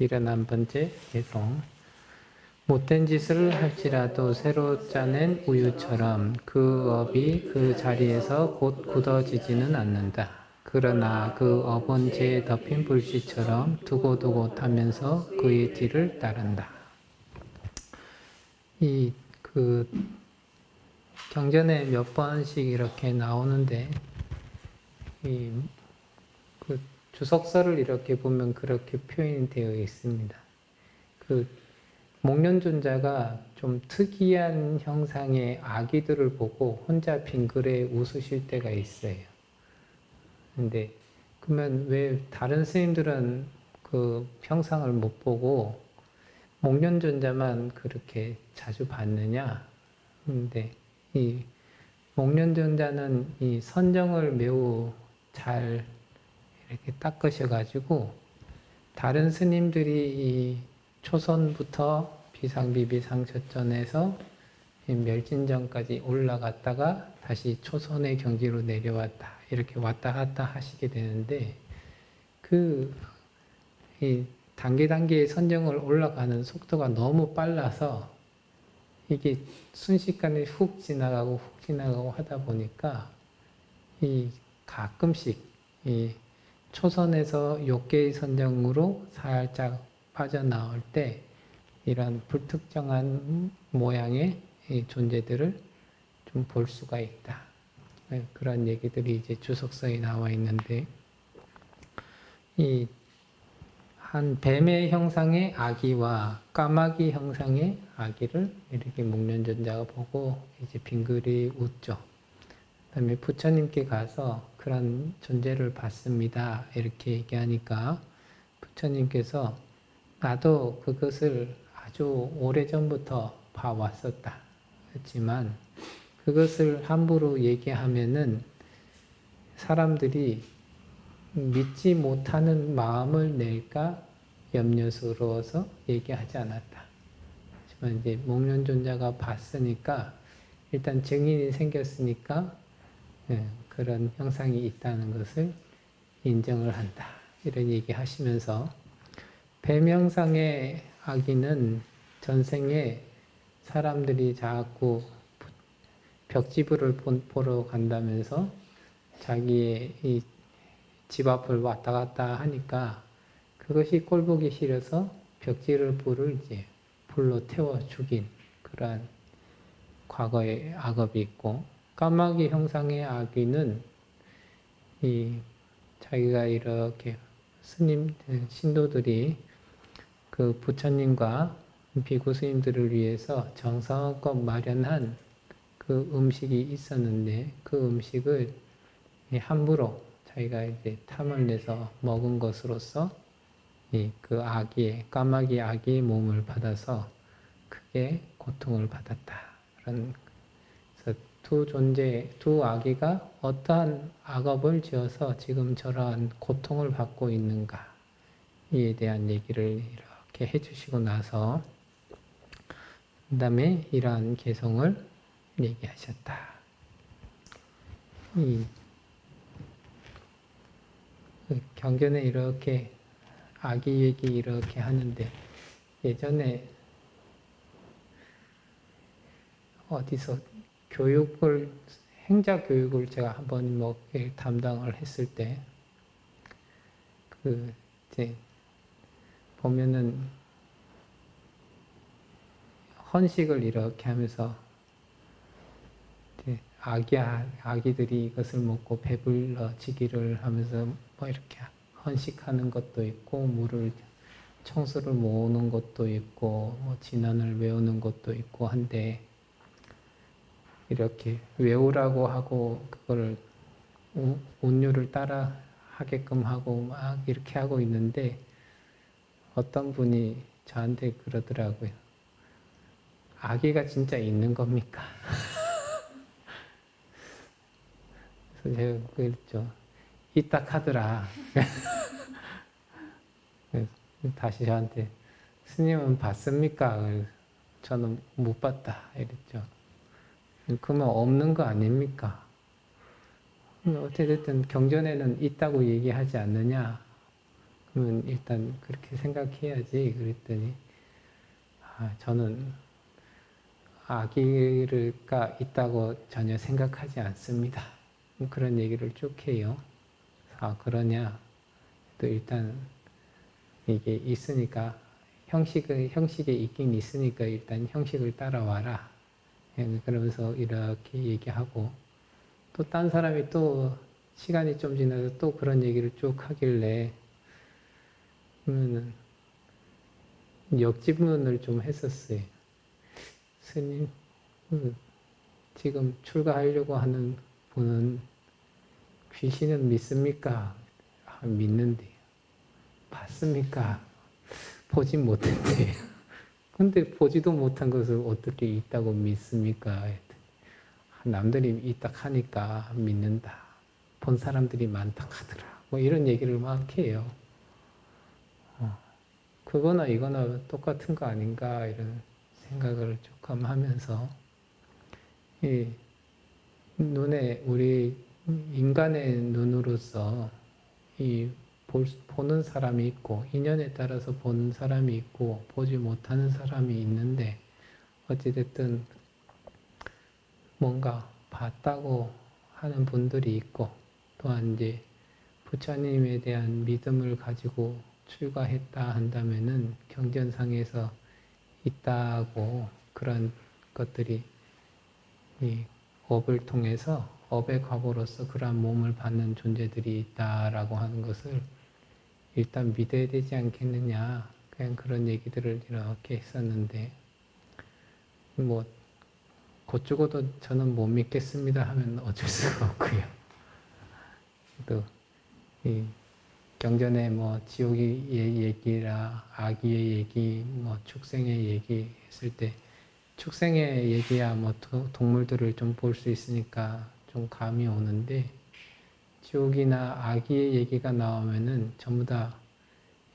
일어난 번째 개송. 못된 짓을 할지라도 새로 짜낸 우유처럼 그 업이 그 자리에서 곧 굳어지지는 않는다. 그러나 그 업은 재에 덮인 불씨처럼 두고두고 타면서 그의 뒤를 따른다. 경전에 몇 번씩 이렇게 나오는데, 그 주석서를 이렇게 보면 그렇게 표현이 되어 있습니다. 목련존자가 좀 특이한 형상의 아기들을 보고 혼자 빙그레 웃으실 때가 있어요. 근데 그러면 왜 다른 스님들은 그 형상을 못 보고 목련존자만 그렇게 자주 봤느냐? 근데 이 목련존자는 이 선정을 매우 잘 이렇게 닦으셔가지고 다른 스님들이 이 초선부터 비상비비상처전에서 멸진전까지 올라갔다가 다시 초선의 경지로 내려왔다. 이렇게 왔다 갔다 하시게 되는데 이 단계의 선정을 올라가는 속도가 너무 빨라서 이게 순식간에 훅 지나가고 하다 보니까 가끔씩 초선에서 욕계의 선정으로 살짝 빠져나올 때 이런 불특정한 모양의 존재들을 좀 볼 수가 있다. 그런 얘기들이 이제 주석서에 나와 있는데, 한 뱀의 형상의 아기와 까마귀 형상의 아기를 이렇게 목련존자가 보고 이제 빙그레 웃죠. 그 다음에 부처님께 가서 그런 존재를 봤습니다. 이렇게 얘기하니까 부처님께서 나도 그것을 아주 오래전부터 봐왔었다. 그렇지만 그것을 함부로 얘기하면은 사람들이 믿지 못하는 마음을 낼까 염려스러워서 얘기하지 않았다. 하지만 이제 목련존자가 봤으니까 일단 증인이 생겼으니까 그런 형상이 있다는 것을 인정을 한다. 이런 얘기 하시면서 뱀 형상의 아기는 전생에 사람들이 자꾸 벽지불을 보러 간다면서 자기의 이 집 앞을 왔다 갔다 하니까 그것이 꼴보기 싫어서 벽지불을 이제 불로 태워 죽인 그러한 과거의 악업이 있고, 까마귀 형상의 아기는 자기가 이렇게 신도들이 그 부처님과 비구 스님들을 위해서 정성껏 마련한 그 음식이 있었는데 그 음식을 함부로 자기가 이제 탐을 내서 먹은 것으로서 그 까마귀 아기의 몸을 받아서 크게 고통을 받았다. 그래서 두 아기가 어떠한 악업을 지어서 지금 저러한 고통을 받고 있는가 이에 대한 얘기를 이렇게 해주시고 나서 그 다음에 이러한 개성을 얘기하셨다. 경전에 이렇게 아기 얘기 이렇게 하는데 예전에 어디서 행자 교육을 제가 한번 담당을 했을 때 이제 보면은 헌식을 이렇게 하면서 아기들이 이것을 먹고 배불러지기를 하면서 뭐 이렇게 헌식하는 것도 있고 청수를 모으는 것도 있고 뭐 진언을 외우는 것도 있고 한데 이렇게 외우라고 하고 그걸 운율을 따라 하게끔 하고 막 이렇게 하고 있는데 어떤 분이 저한테 그러더라고요. 아기가 진짜 있는 겁니까? 그래서 제가 그랬죠. 이딱하더라. 다시 저한테 스님은 봤습니까? 저는 못 봤다. 이랬죠. 그러면 없는 거 아닙니까? 어쨌든 경전에는 있다고 얘기하지 않느냐? 그러면 일단 그렇게 생각해야지. 그랬더니 저는 아기가 있다고 전혀 생각하지 않습니다. 그런 얘기를 쭉 해요. 그러냐? 또 일단 이게 있으니까 형식에 있긴 있으니까 일단 형식을 따라와라. 그러면서 이렇게 얘기하고 또 딴 사람이 또 시간이 좀 지나서 또 그런 얘기를 쭉 하길래 그러면은 역질문을 좀 했었어요. 스님, 지금 출가하려고 하는 분은 귀신은 믿습니까? 믿는데. 봤습니까? 보진 못했대. 근데 보지도 못한 것을 어떻게 있다고 믿습니까? 남들이 있다 하니까 믿는다. 본 사람들이 많다 하더라. 뭐 이런 얘기를 막 해요. 그거나 이거나 똑같은 거 아닌가 이런 생각을 조금 하면서 이 눈에 우리 인간의 눈으로서 이 보는 사람이 있고 인연에 따라서 보는 사람이 있고 보지 못하는 사람이 있는데 어찌됐든 뭔가 봤다고 하는 분들이 있고 또한 이제 부처님에 대한 믿음을 가지고 출가했다 한다면은 경전상에서 있다고 그런 것들이 이 업을 통해서 업의 과보로서 그러한 몸을 받는 존재들이 있다라고 하는 것을 일단 믿어야 되지 않겠느냐 그냥 그런 얘기들을 이렇게 했었는데 뭐 곧 죽어도 저는 못 믿겠습니다 하면 어쩔 수가 없고요. 또 이 경전에 뭐 지옥의 얘기라 아기의 얘기, 뭐 축생의 얘기 했을 때 축생의 얘기야 뭐 동물들을 좀 볼 수 있으니까 좀 감이 오는데 지옥이나 아기의 얘기가 나오면은 전부 다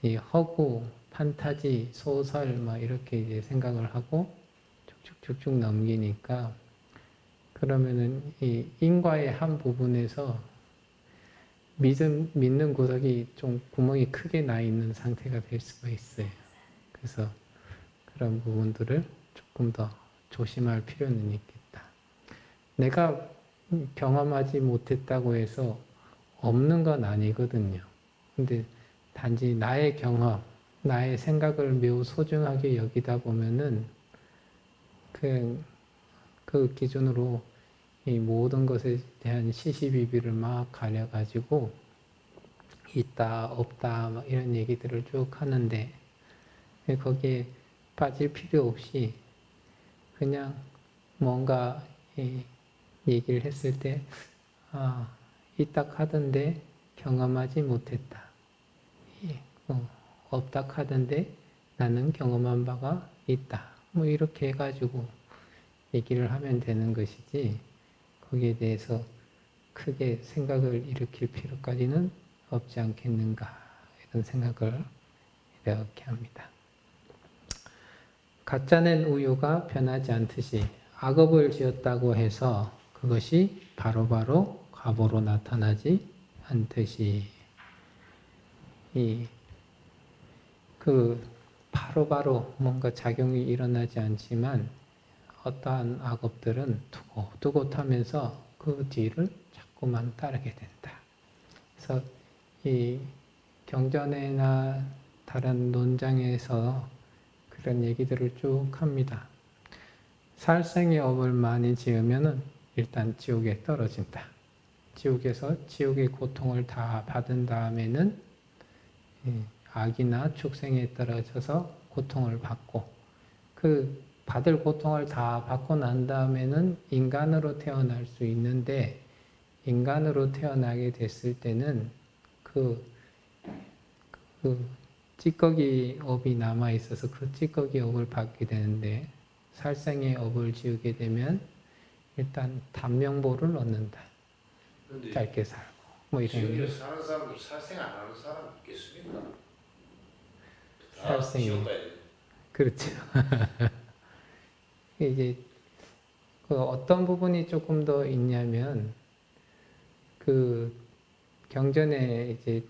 이 허구, 판타지, 소설 뭐 이렇게 이제 생각을 하고 쭉쭉쭉쭉 넘기니까 그러면은 이 인과의 한 부분에서 믿는 구석이 좀 구멍이 크게 나 있는 상태가 될 수가 있어요. 그래서 그런 부분들을 조금 더 조심할 필요는 있겠다. 내가 경험하지 못했다고 해서 없는 건 아니거든요. 근데 단지 나의 경험, 나의 생각을 매우 소중하게 여기다 보면은 그 기준으로 이 모든 것에 대한 시시비비를 막 가려가지고 있다, 없다, 막 이런 얘기들을 쭉 하는데 거기에 빠질 필요 없이 그냥 뭔가 얘기를 했을 때 있다 하던데 경험하지 못했다. 없다 하던데 나는 경험한 바가 있다. 뭐 이렇게 해가지고 얘기를 하면 되는 것이지 거기에 대해서 크게 생각을 일으킬 필요까지는 없지 않겠는가 이런 생각을 이렇게 합니다. 가짜낸 우유가 변하지 않듯이 악업을 지었다고 해서 그것이 바로바로 과보로 나타나지 않듯이 바로바로 뭔가 작용이 일어나지 않지만 어떠한 악업들은 두고두고하면서 그 뒤를 자꾸만 따르게 된다. 그래서 이 경전이나 다른 논장에서 그런 얘기들을 쭉 합니다. 살생의 업을 많이 지으면은 일단 지옥에 떨어진다. 지옥에서 지옥의 고통을 다 받은 다음에는 악이나 축생에 떨어져서 고통을 받고 그 받을 고통을 다 받고 난 다음에는 인간으로 태어날 수 있는데 인간으로 태어나게 됐을 때는 그 찌꺼기 업이 남아 있어서 그 찌꺼기 업을 받게 되는데 살생의 업을 지우게 되면 일단 단명보를 얻는다. 짧게 살고 뭐 이런. 지옥에 사는 사람들 살생 안 하는 사람 있겠습니까? 다 살생이 지옥 가야 돼. 그렇죠. 이제 그 어떤 부분이 조금 더 있냐면 그 경전에 이제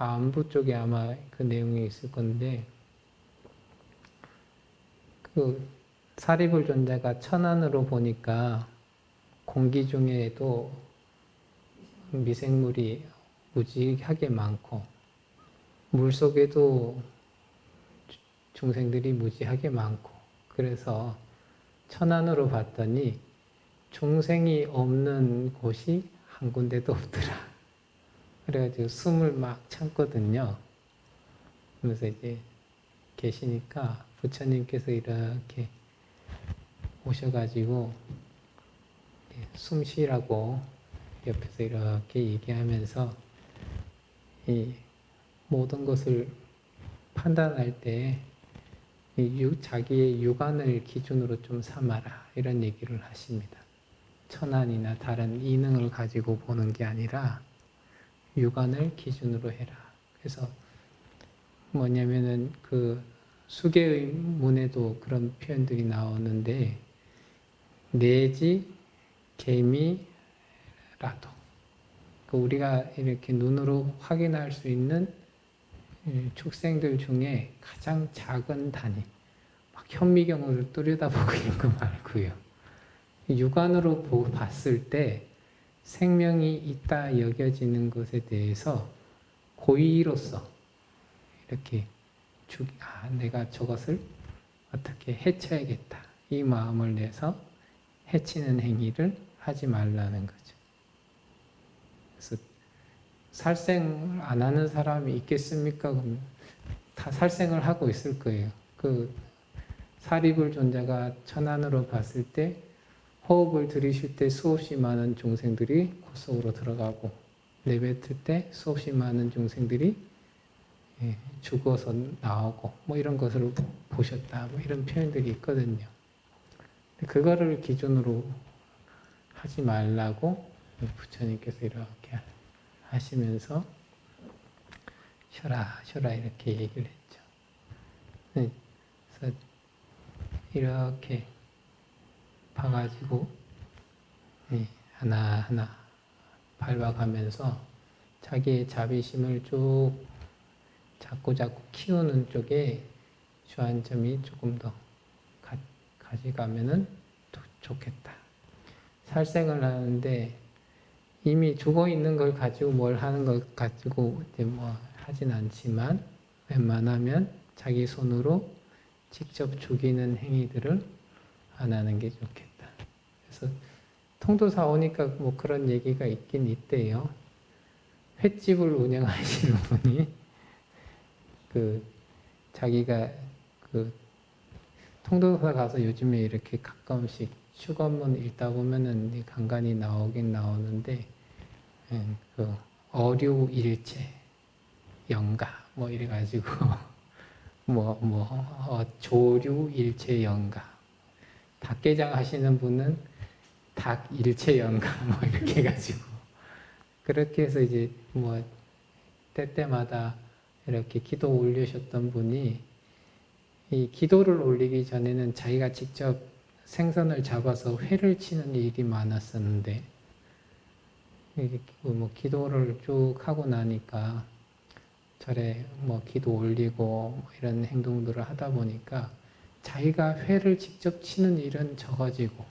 안부 쪽에 아마 그 내용이 있을 건데, 그 사리불존자가 천안으로 보니까 공기 중에도 미생물이 무지하게 많고 물속에도 중생들이 무지하게 많고, 그래서 천안으로 봤더니 중생이 없는 곳이 한 군데도 없더라. 그래가지고 숨을 막 참거든요. 그래서 이제 계시니까 부처님께서 이렇게 오셔가지고 숨 쉬라고 옆에서 이렇게 얘기하면서 이 모든 것을 판단할 때 자기의 육안을 기준으로 좀 삼아라, 이런 얘기를 하십니다. 천안이나 다른 이능을 가지고 보는 게 아니라 육안을 기준으로 해라. 그래서 뭐냐면은 그 수계의 문에도 그런 표현들이 나오는데, 내지 개미라도, 우리가 이렇게 눈으로 확인할 수 있는 축생들 중에 가장 작은 단위, 막 현미경으로 뚜려다보고 있는 거 말고요. 육안으로 봤을 때 생명이 있다 여겨지는 것에 대해서 고의로서 이렇게 내가 저것을 어떻게 해쳐야겠다, 이 마음을 내서 해치는 행위를 하지 말라는 거죠. 그래서 살생을 안 하는 사람이 있겠습니까? 그러면 다 살생을 하고 있을 거예요. 그 사리불존자가 천안으로 봤을 때 호흡을 들이쉴 때 수없이 많은 중생들이 코 속으로 들어가고, 내뱉을 때 수없이 많은 중생들이 죽어서 나오고, 뭐 이런 것을 보셨다, 뭐 이런 표현들이 있거든요. 그거를 기준으로 하지 말라고 부처님께서 이렇게 하시면서 쉬어라 쉬어라 이렇게 얘기를 했죠. 그래서 이렇게 봐가지고 하나하나 밟아가면서 자기의 자비심을 쭉 자꾸 키우는 쪽에 주안점이 조금 더 가져가면은 좋겠다. 살생을 하는데 이미 죽어 있는 걸 가지고 뭘 하는 걸 가지고 이제 뭐 하진 않지만, 웬만하면 자기 손으로 직접 죽이는 행위들을 안 하는 게 좋겠다. 그래서 통도사 오니까 뭐 그런 얘기가 있긴 있대요. 횟집을 운영하시는 분이 자기가 통도사 가서 요즘에 이렇게 가끔씩 축원문 읽다 보면은 간간히 나오긴 나오는데, 어류일체 영가 뭐 이래가지고 조류일체 영가, 닭게장 하시는 분은 닭일체 영가 뭐 이렇게 해가지고, 그렇게 해서 이제 뭐 때때마다 이렇게 기도 올리셨던 분이, 이 기도를 올리기 전에는 자기가 직접 생선을 잡아서 회를 치는 일이 많았었는데, 뭐 기도를 쭉 하고 나니까 절에 뭐 기도 올리고 뭐 이런 행동들을 하다 보니까 자기가 회를 직접 치는 일은 적어지고,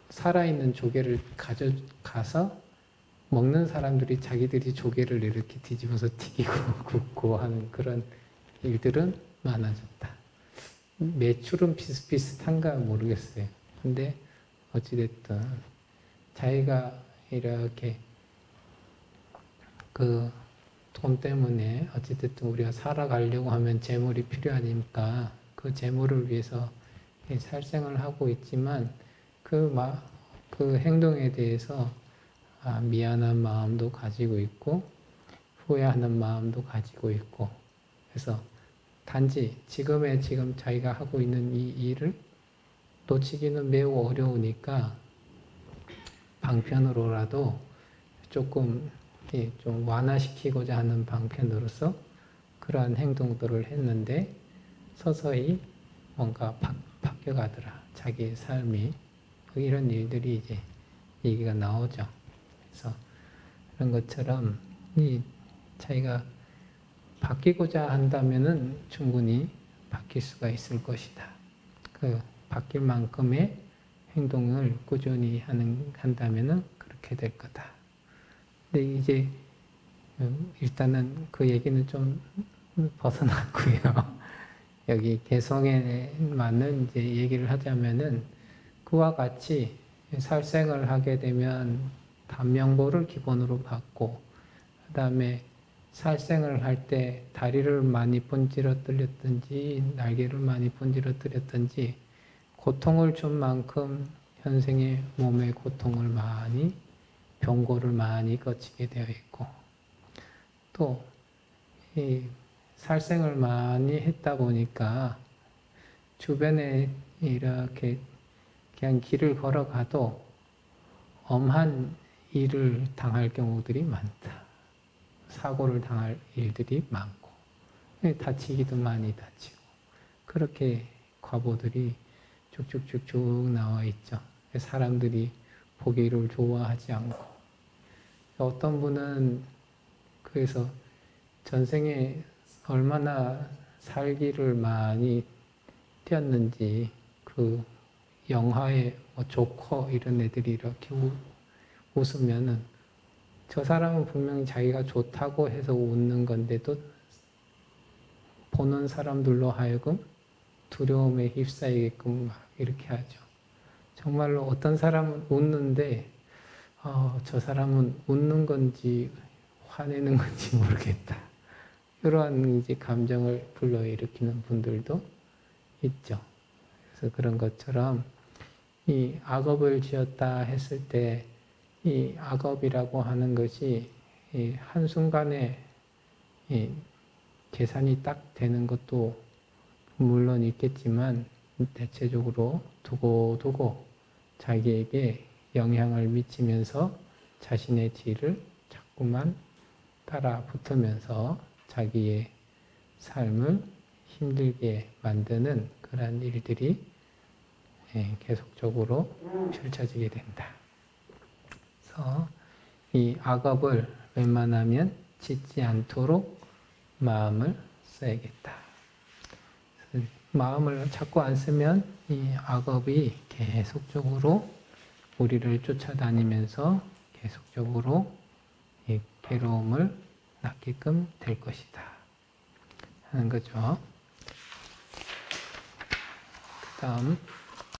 살아있는 조개를 가져가서 먹는 사람들이 자기들이 조개를 이렇게 뒤집어서 튀기고 굽고 하는 그런 일들은 많아졌다. 매출은 비슷비슷한가 모르겠어요. 근데 어찌됐든 자기가 이렇게 돈 때문에 어찌됐든 우리가 살아가려고 하면 재물이 필요하니까 그 재물을 위해서 살생을 하고 있지만, 그 행동에 대해서 미안한 마음도 가지고 있고 후회하는 마음도 가지고 있고, 그래서 단지 지금 자기가 하고 있는 이 일을 놓치기는 매우 어려우니까 방편으로라도 조금 좀 완화시키고자 하는 방편으로서 그러한 행동들을 했는데, 서서히 뭔가 바뀌어가더라, 자기의 삶이. 이런 일들이 이제 얘기가 나오죠. 그래서 그런 것처럼 이 자기가 바뀌고자 한다면은 충분히 바뀔 수가 있을 것이다. 그 바뀔 만큼의 행동을 꾸준히 한다면은 그렇게 될 거다. 근데 이제 일단은 그 얘기는 좀 벗어났고요. 여기 개성에 맞는 이제 얘기를 하자면은 그와 같이 살생을 하게 되면 단명보를 기본으로 받고 그 다음에 살생을 할 때 다리를 많이 번지러뜨렸든지 날개를 많이 번지러뜨렸든지 고통을 준 만큼 현생의 몸의 고통을 많이 병고를 많이 거치게 되어 있고 또 이 살생을 많이 했다 보니까 주변에 이렇게 그냥 길을 걸어가도 엄한 일을 당할 경우들이 많다. 사고를 당할 일들이 많고 다치기도 많이 다치고 그렇게 과보들이 쭉쭉쭉쭉 나와 있죠. 사람들이 보기를 좋아하지 않고 어떤 분은 그래서 전생에 얼마나 살기를 많이 뛰었는지 그 영화에 뭐 조커 이런 애들이 이렇게 웃으면은 저 사람은 분명히 자기가 좋다고 해서 웃는 건데도 보는 사람들로 하여금 두려움에 휩싸이게끔 막 이렇게 하죠. 정말로 어떤 사람은 웃는데 저 사람은 웃는 건지 화내는 건지 모르겠다. 이러한 이제 감정을 불러일으키는 분들도 있죠. 그래서 그런 것처럼 이 악업을 지었다 했을 때 이 악업이라고 하는 것이 이 한순간에 이 계산이 딱 되는 것도 물론 있겠지만 대체적으로 두고두고 자기에게 영향을 미치면서 자신의 뒤를 자꾸만 따라 붙으면서 자기의 삶을 힘들게 만드는 그런 일들이 계속적으로 펼쳐지게 된다. 그래서 이 악업을 웬만하면 짓지 않도록 마음을 써야겠다. 마음을 자꾸 안 쓰면 이 악업이 계속적으로 우리를 쫓아다니면서 계속적으로 이 괴로움을 낳게끔 될 것이다 하는 거죠. 그 다음